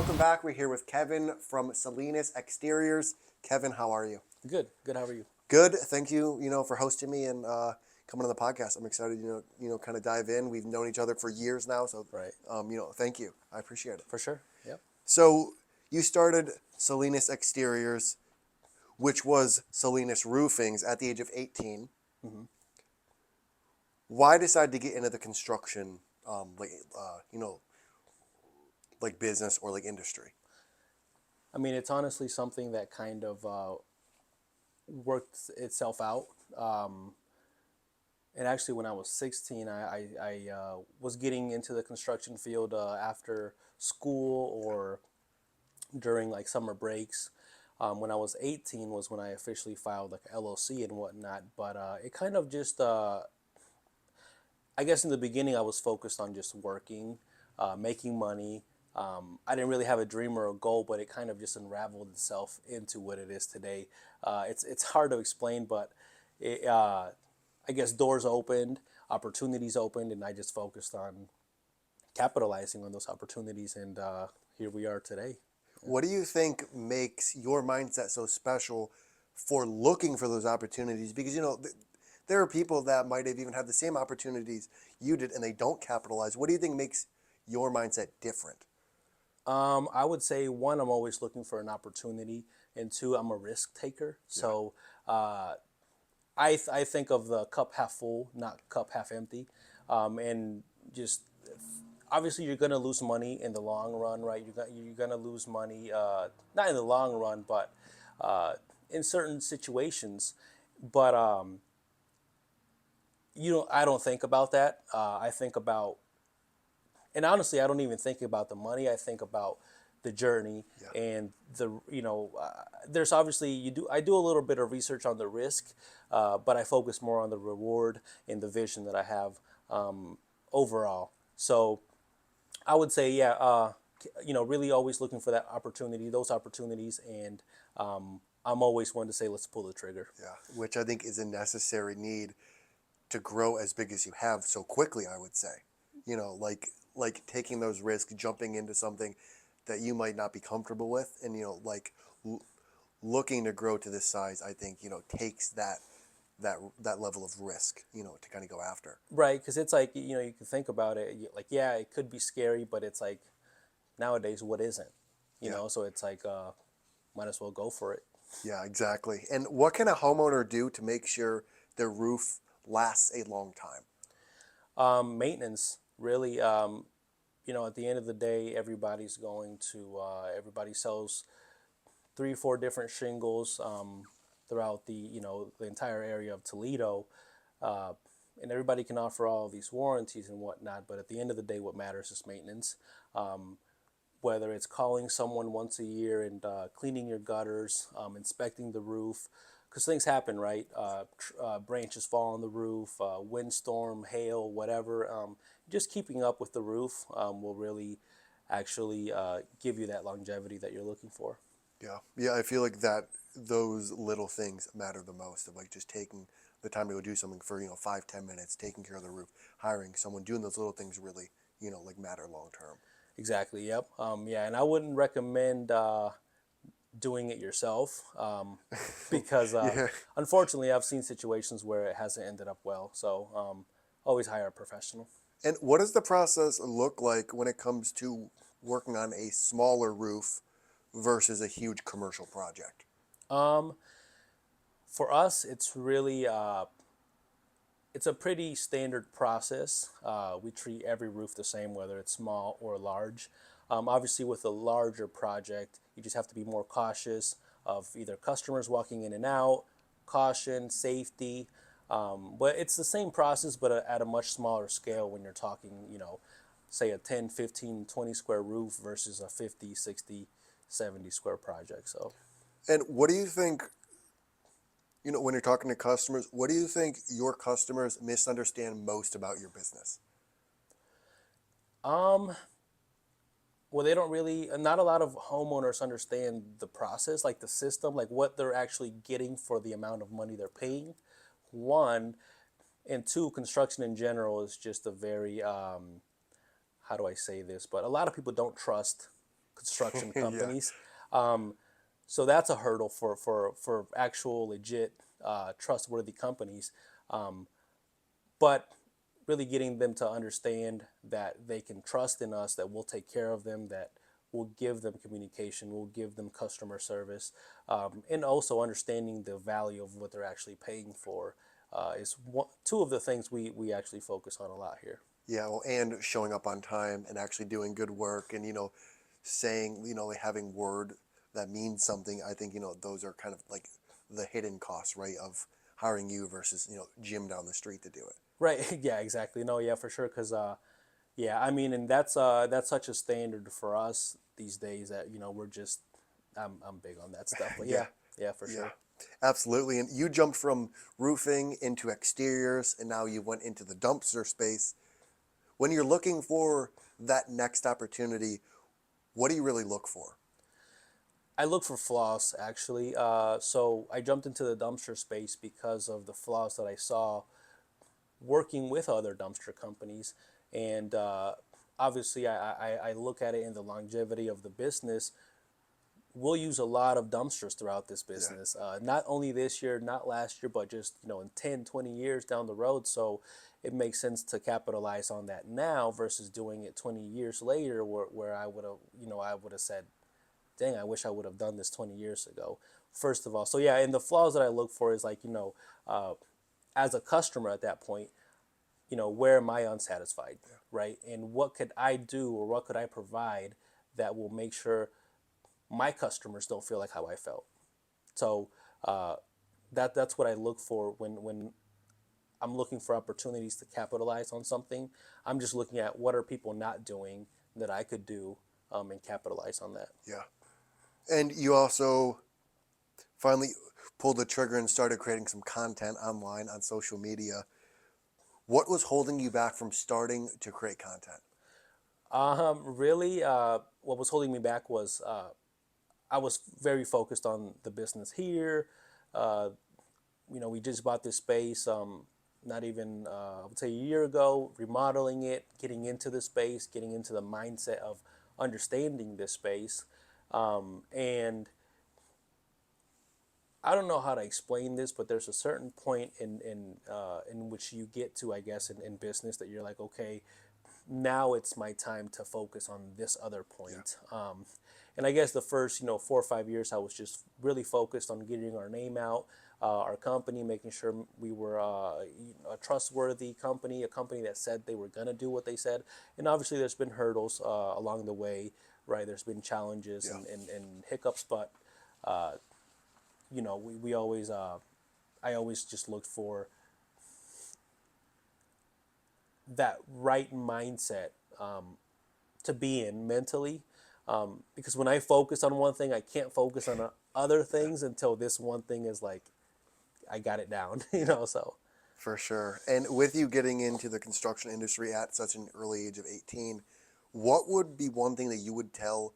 Welcome back. We're here with Kevin from Salinas Exteriors. Kevin, how are you? Good. Good. How are you? Good. Thank you, for hosting me and coming on the podcast. I'm excited, kind of dive in. We've known each other for years now, so Right. thank you. I appreciate it. For sure. Yep. So you started Salinas Exteriors, which was Salinas Roofings at the age of 18. hmm Why decide to get into the construction, like business or like industry? I mean, it's honestly something that kind of worked itself out. And actually, when I was 16, I was getting into the construction field after school or during like summer breaks. When I was 18 was when I officially filed like LLC and whatnot. But it kind of just I guess in the beginning I was focused on just working, making money. I didn't really have a dream or a goal, but it kind of just unraveled itself into what it is today. It's hard to explain, but it, I guess doors opened, opportunities opened, and I just focused on capitalizing on those opportunities, and here we are today. What do you think makes your mindset so special for looking for those opportunities? Because, there are people that might have even had the same opportunities you did and they don't capitalize. What do you think makes your mindset different? I would say one, I'm always looking for an opportunity, and two, I'm a risk taker. Yeah. So I think of the cup half full, not cup half empty, and just obviously you're gonna lose money in the long run, right? You're gonna lose money, not in the long run, but in certain situations. But I don't think about that. I think about, and honestly, I don't even think about the money. I think about the journey Yeah. and there's obviously I do a little bit of research on the risk, but I focus more on the reward and the vision that I have overall. So I would say, yeah, really always looking for that opportunity, those opportunities, and I'm always one to say, let's pull the trigger. Yeah. Which I think is a necessary need to grow as big as you have so quickly, I would say. Like taking those risks, jumping into something that you might not be comfortable with, and l- looking to grow to this size, I think takes that level of risk, to kind of go after. Right, because it's like, you can think about it, like, yeah, it could be scary, but it's like nowadays, what isn't? Yeah. So it's like, might as well go for it. Yeah, exactly. And what can a homeowner do to make sure their roof lasts a long time? Maintenance, really, at the end of the day, everybody sells 3, 4 different shingles throughout the entire area of Toledo. Uh, and everybody can offer all of these warranties and whatnot, but at the end of the day, what matters is maintenance. Whether it's calling someone once a year and cleaning your gutters, inspecting the roof, because things happen, right? Branches fall on the roof, windstorm, hail, whatever. Just keeping up with the roof will really actually give you that longevity that you're looking for. Yeah. Yeah, I feel like that those little things matter the most, of like just taking the time to go do something for, 5, 10 minutes, taking care of the roof, hiring someone, doing those little things really, like matter long term. Exactly. Yep. Yeah, and I wouldn't recommend doing it yourself because Yeah. unfortunately, I've seen situations where it hasn't ended up well. So always hire a professional. And what does the process look like when it comes to working on a smaller roof versus a huge commercial project? Um, for us, it's a pretty standard process. We treat every roof the same, whether it's small or large. Obviously, with a larger project, you just have to be more cautious of either customers walking in and out, caution, safety. But it's the same process, but at a much smaller scale when you're talking, say a 10, 15, 20 square roof versus a 50, 60, 70 square project. So And what do you think, when you're talking to customers, what do you think your customers misunderstand most about your business? Um, well, they don't really, not a lot of homeowners understand the process, like the system, like what they're actually getting for the amount of money they're paying. One, and two, construction in general is just a very, how do I say this? But a lot of people don't trust construction Yeah. companies. Um, so that's a hurdle for actual legit trustworthy companies. Um, but really getting them to understand that they can trust in us, that we'll take care of them, that we'll give them communication, we'll give them customer service, and also understanding the value of what they're actually paying for is two of the things we actually focus on a lot here. Yeah, well, and showing up on time and actually doing good work and, saying, like having word that means something. I think, those are kind of like the hidden costs, right, of hiring you versus, Jim down the street to do it. Right. Yeah, exactly. No, yeah, for sure. Because yeah, I mean, and that's such a standard for us these days that we're just I'm big on that stuff. But Yeah, yeah, yeah, for yeah, sure. absolutely. And you jumped from roofing into exteriors and now you went into the dumpster space. When you're looking for that next opportunity, what do you really look for? I look for flaws actually. So I jumped into the dumpster space because of the flaws that I saw working with other dumpster companies, and obviously I look at it in the longevity of the business. We'll use a lot of dumpsters throughout this Yeah, business. Not only this year, not last year, but just in 10, 20 years down the road. So it makes sense to capitalize on that now versus doing it 20 years later, where I would have said, dang, I wish I would have done this 20 years ago. First of all, so yeah, and the flaws that I look for is like, uh, as a customer at that point, where am I unsatisfied, right? And what could I do or what could I provide that will make sure my customers don't feel like how I felt? So uh, that's what I look for when I'm looking for opportunities to capitalize on something. I'm just looking at what are people not doing that I could do and capitalize on that. yeah. And you also finally pulled the trigger and started creating some content online on social media. What was holding you back from starting to create content? Really, what was holding me back was I was very focused on the business here. Uh, we just bought this space, not even, I would say a year ago, remodeling it, getting into the space, getting into the mindset of understanding this space. And I don't know how to explain this, but there's a certain point in which you get to, I guess, in business that you're like, okay, now it's my time to focus on this other Yeah, point. And I guess the first, 4 or 5 years, I was just really focused on getting our name out, our company, making sure we were a trustworthy company, a company that said they were going to do what they said. And obviously, there's been hurdles along the way, right? There's been challenges yeah, and hiccups, but we always, I always just looked for that right mindset to be in mentally. Because when I focus on one thing, I can't focus on other yeah, things until this one thing is like, I got it down, yeah, so. for sure. And with you getting into the construction industry at such an early age of 18, what would be one thing that you would tell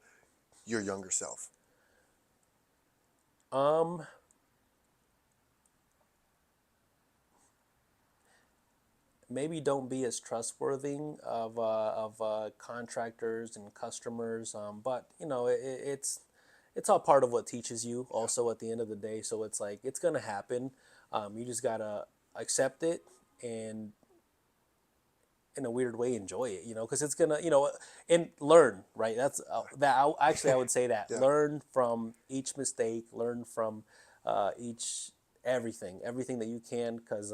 your younger self? Um, Maybe don't be as trustworthy of contractors and customers, but it's all part of what teaches you Yeah, also at the end of the day. So it's like it's gonna happen. You just gotta accept it and in a weird way enjoy it, because it's gonna, and learn, right? That's that actually I would say that yeah, learn from each mistake, learn from each everything that you can, because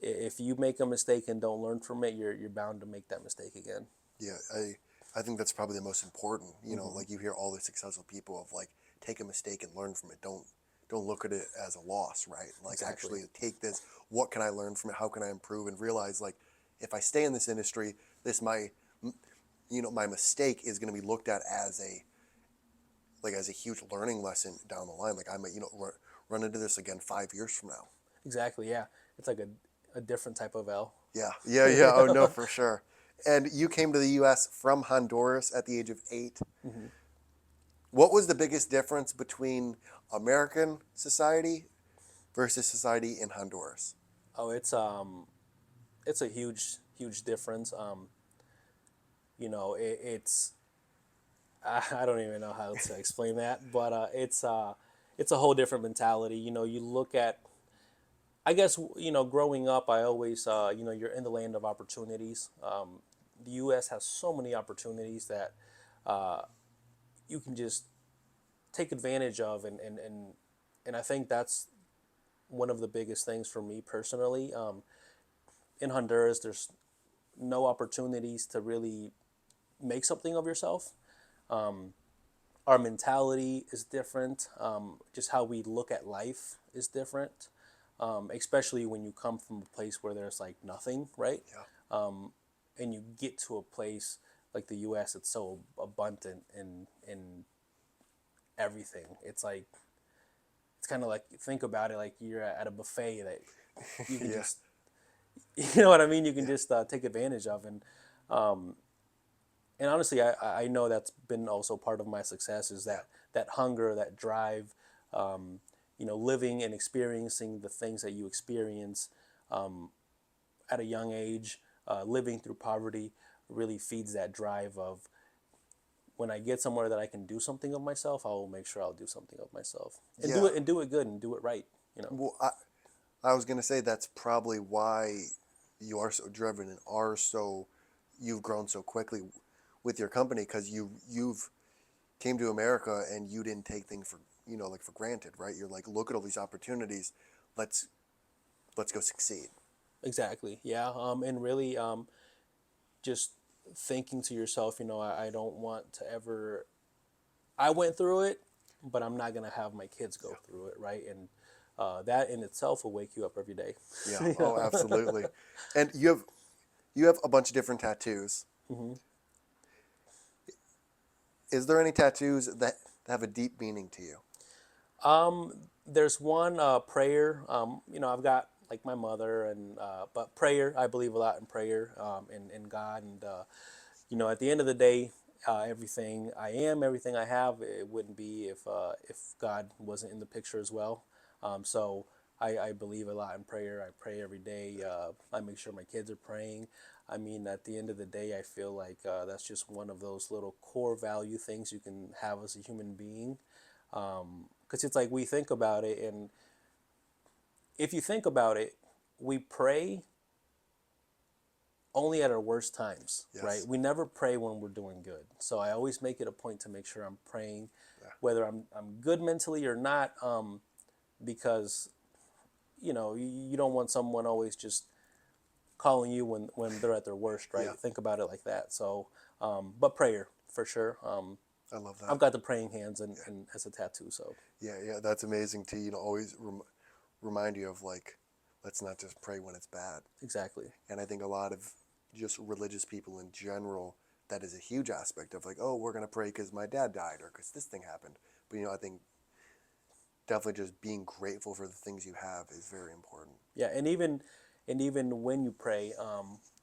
if you make a mistake and don't learn from it, you're bound to make that mistake again. yeah. I think that's probably the most important. Like you hear all the successful people of like take a mistake and learn from it. Don't look at it as a loss, right? Like Exactly. actually take this. What can I learn from it? How can I improve? And realize like if I stay in this industry, this my mistake is going to be looked at as a huge learning lesson down the line. Like I might run into this again 5 years from now. Exactly. Yeah. It's like a different type of L. Yeah, yeah, yeah. Oh no, for sure. And you came to the U.S. from Honduras at the age of 8. Hmm. What was the biggest difference between American society versus society in Honduras? Oh, it's a huge difference. It's I don't even know how to explain that, but it's a whole different mentality. You look at, I guess, growing up, I always, you're in the land of opportunities. The U.S. has so many opportunities that you can just take advantage of, and I think that's one of the biggest things for me personally. In Honduras, there's no opportunities to really make something of yourself. Our mentality is different. Just how we look at life is different, especially when you come from a place where there's like nothing, right? Yeah. And you get to a place like the U.S. It's so abundant in everything. It's kind of like, think about it, like you're at a buffet that you can Yeah. just you know what I mean. You can Yeah. just take advantage of, and honestly, I know that's been also part of my success is Yeah. that hunger, that drive, living and experiencing the things that you experience at a young age, living through poverty really feeds that drive of when I get somewhere that I can do something of myself, I will make sure I'll do something of myself and do Yeah. it and do it good and do it right. You know. Well, I was gonna say that's probably why you are so driven and are so you've grown so quickly with your company because you've came to America and you didn't take things for like for granted, right? You're like, look at all these opportunities, let's let's go succeed. Exactly. Yeah. And really, just thinking to yourself, I don't want to ever. I went through it, but I'm not gonna have my kids go through it, right? And that in itself will wake you up every day. Yeah. You Oh, know? absolutely. And you have a bunch of different tattoos. hmm Is there any tattoos that have a deep meaning to you? There's one prayer. I've got like my mother, and but prayer. I believe a lot in prayer, in God, and at the end of the day, everything I am, everything I have, it wouldn't be if God wasn't in the picture as well. So I believe a lot in prayer. I pray every day. I make sure my kids are praying. I mean, at the end of the day, I feel like that's just one of those little core value things you can have as a human being. Because it's like we think about it, and if you think about it, we pray only at our worst times, right? Yes. We never pray when we're doing good. So I always make it a point to make sure I'm praying, Yeah. whether I'm good mentally or not, because you don't want someone always just calling you when they're at their worst, right? Yeah. Think about it like that. So, but prayer for sure. I love I've that. got the praying hands and, Yeah. and as a tattoo. So Yeah. Yeah. That's amazing to always remind you of like, let's not just pray when it's bad. exactly. And I think a lot of just religious people in general, that is a huge aspect of like, oh, we're gonna pray because my dad died or because this thing happened. But I think definitely just being grateful for the things you have is very important. Yeah, and even when you pray,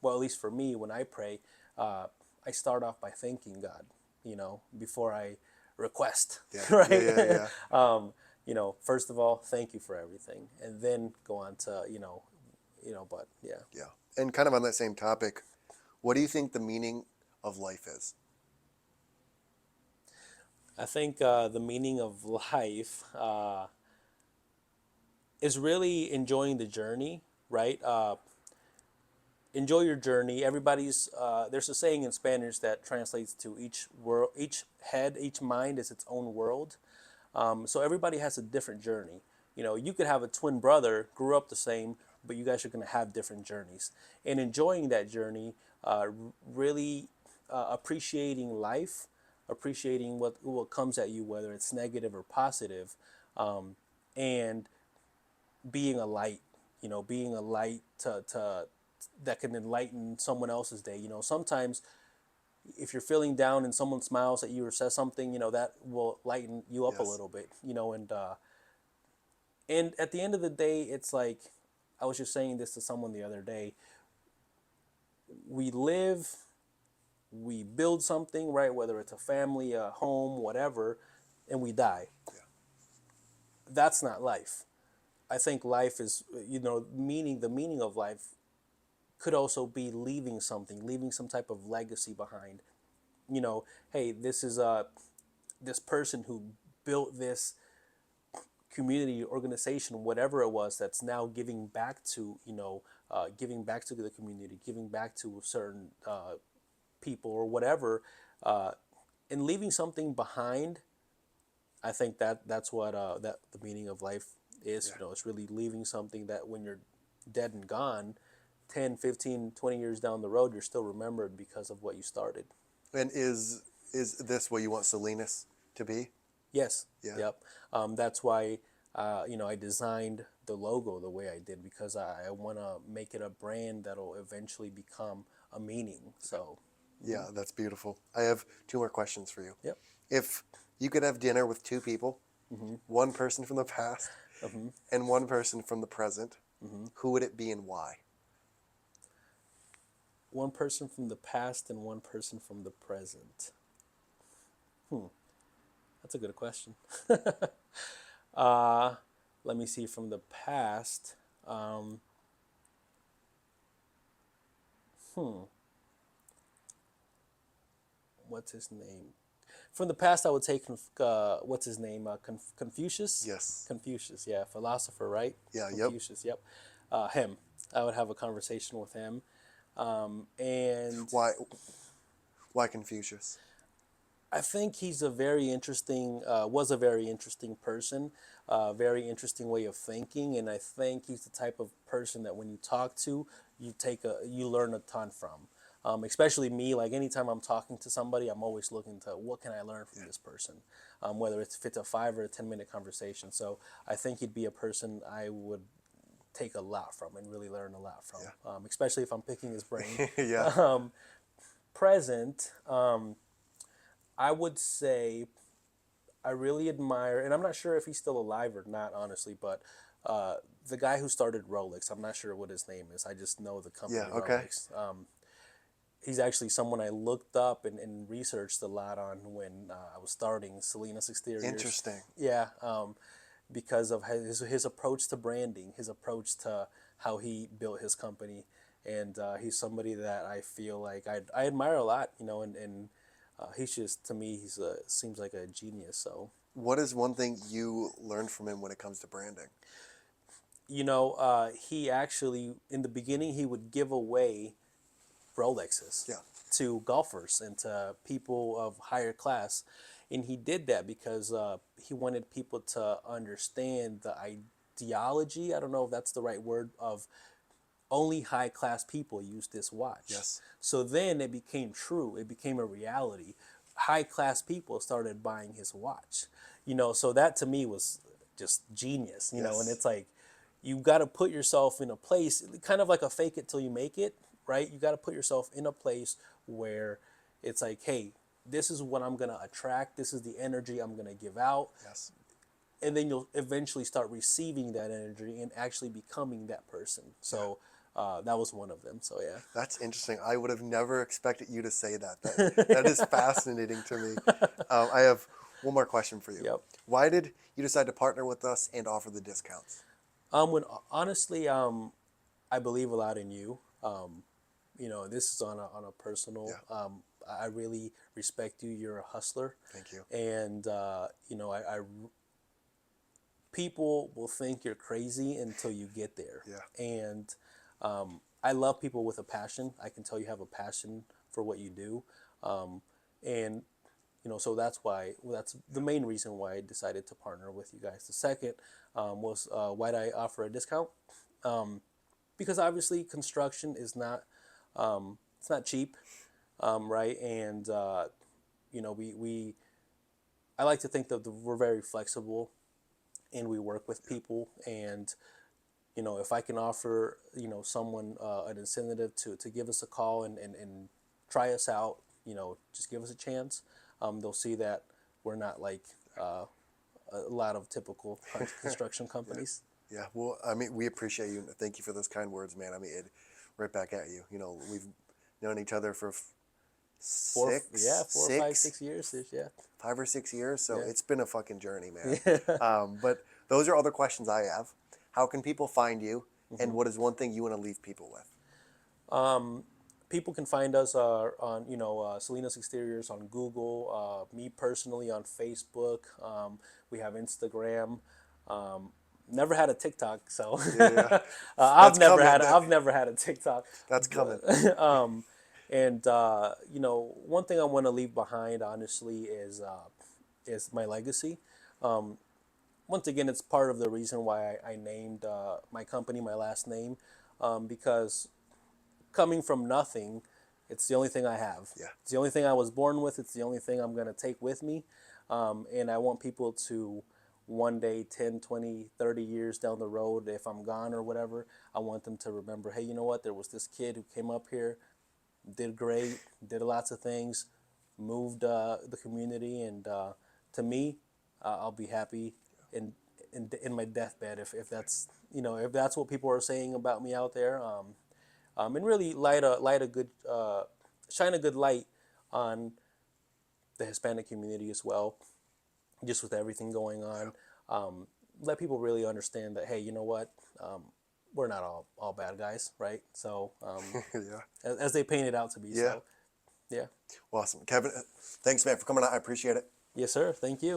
well, at least for me, when I pray, I start off by thanking God, before I request, Yeah. Yeah. Yeah. right? Yeah. First of all, thank you for everything, and then go on to, but yeah, Yeah. And kind of on that same topic, what do you think the meaning of life is? I think the meaning of life is really enjoying the journey, right? Enjoy your journey. Everybody's there's a saying in Spanish that translates to each world, each head, each mind is its own world. So everybody has a different journey. You could have a twin brother, grew up the same, but you guys are going to have different journeys. And enjoying that journey, really appreciating life, appreciating what comes at you, whether it's negative or positive, and being a light. Being a light to that can enlighten someone else's day. Sometimes if you're feeling down and someone smiles at you or says something, that will lighten you up a Yes. little bit. And at the end of the day, it's like I was just saying this to someone the other day. We live, we build something, right? Whether it's a family, a home, whatever, and we die. Yeah. That's not life. I think life is, the meaning of life could also be leaving something, leaving some type of legacy behind. hey, this is this person who built this community organization, whatever it was, that's now giving back to, giving back to the community, giving back to certain people or whatever, uh, and leaving something behind. I think that's what that the meaning of life is. Yeah. It's really leaving something that when you're dead and gone, 10, 15, 20 years down the road, you're still remembered because of what you started. And is this what you want Salinas to be? Yes. Yeah. Yep. That's why I designed the logo the way I did, because I want to make it a brand that'll eventually become a meaning. So, Yeah, that's beautiful. I have two more questions for you. yep. If you could have dinner with two people, one person from the past and one person from the present, who would it be and why? One person from the past and one person from the present. That's a good question. uh, Let me see from the past. Um, what's his name? From the past, I would say what's his name? Confucius. Yes. Confucius, yeah, philosopher, right? Yeah, yep. Confucius, yep. Him. I would have a conversation with him, and Why Confucius? I think he's a very interesting, was a very interesting person, very interesting way of thinking, and I think he's the type of person that when you talk to, you learn a ton from. Especially me, like anytime I'm talking to somebody, I'm always looking to what can I learn from this person, whether if it's a 5 or 10 minute conversation. So I think he'd be a person I would take a lot from and really learn a lot from, Yeah. especially if I'm picking his brain. Yeah. Present, I would say I really admire, and I'm not sure if he's still alive or not, honestly, but the guy who started Rolex, I'm not sure what his name is. I just know the company Yeah, okay. Rolex. He's actually someone I looked up and researched a lot on when I was starting Salinas Exteriors. Interesting. Yeah, because of his approach to branding, his approach to how he built his company. And he's somebody that I feel like I admire a lot, and he's just, to me, seems like a genius. So, What is one thing you learned from him when it comes to branding? he actually, in the beginning, he would give away Rolexes Yeah. to golfers and to people of higher class. And he did that because he wanted people to understand the ideology. I don't know if that's the right word, of only high class people use this watch. Yes. So then it became true. It became a reality. High class people started buying his watch. So that to me was just genius. And Yes. it's like you got to put yourself in a place, kind of like a fake it till you make it, right? You got to put yourself in a place where it's like, hey, this is what I'm going to attract. This is the energy I'm going to give out. Yes. And then you'll eventually start receiving that energy and actually becoming that person. So that was one of them. So yeah. That's interesting. I would have never expected you to say that. That is fascinating to me. I have one more question for you. Yep. Why did you decide to partner with us and offer the discounts? When honestly, I believe a lot in you. This is on a personal. Yeah. I really respect you. You're a hustler. Thank you. And people will think you're crazy until you get there. Yeah. And I love people with a passion. I can tell you have a passion for what you do. And so that's the main reason why I decided to partner with you guys. The second was why did I offer a discount? Because obviously construction is not it's not cheap, right? And we I like to think that we're very flexible and we work with people. And if I can offer someone an incentive to give us a call and try us out, just give us a chance, they'll see that we're not like a lot of typical construction companies. Yeah. Well, I mean, we appreciate you. Thank you for those kind words, man. I mean, right back at you. We've known each other for Four, yeah, 4 or 5, 6 years. Yeah. 5 or 6 years. So Yeah. it's been a fucking journey, man. But those are all the questions I have. How can people find you? And what is one thing you want to leave people with? people can find us on Salinas Exteriors on Google. Me personally on Facebook. We have Instagram. Um, Never had a TikTok, so Yeah, I've that's never coming. had I've never had a TikTok, That's coming. but and one thing I want to leave behind, honestly, is my legacy. Once again, it's part of the reason why I named my company my last name, because coming from nothing, it's the only thing I have. Yeah, It's the only thing I was born with. It's the only thing I'm going to take with me. And I want people to one day, 10, 20, 30 years down the road, if I'm gone or whatever, I want them to remember, hey, you know what? There was this kid who came up here, did great, did lots of things, moved the community. And to me, I'll be happy in, in my deathbed if that's, if that's what people are saying about me out there. And really light a good shine a good light on the Hispanic community as well, just with everything going on. Let people really understand that, hey, you know what, we're not all bad guys, right? So yeah, as they paint it out to be. yeah. So yeah, Awesome, Kevin. Thanks, man, for coming out. I appreciate it. yes, sir. Thank you.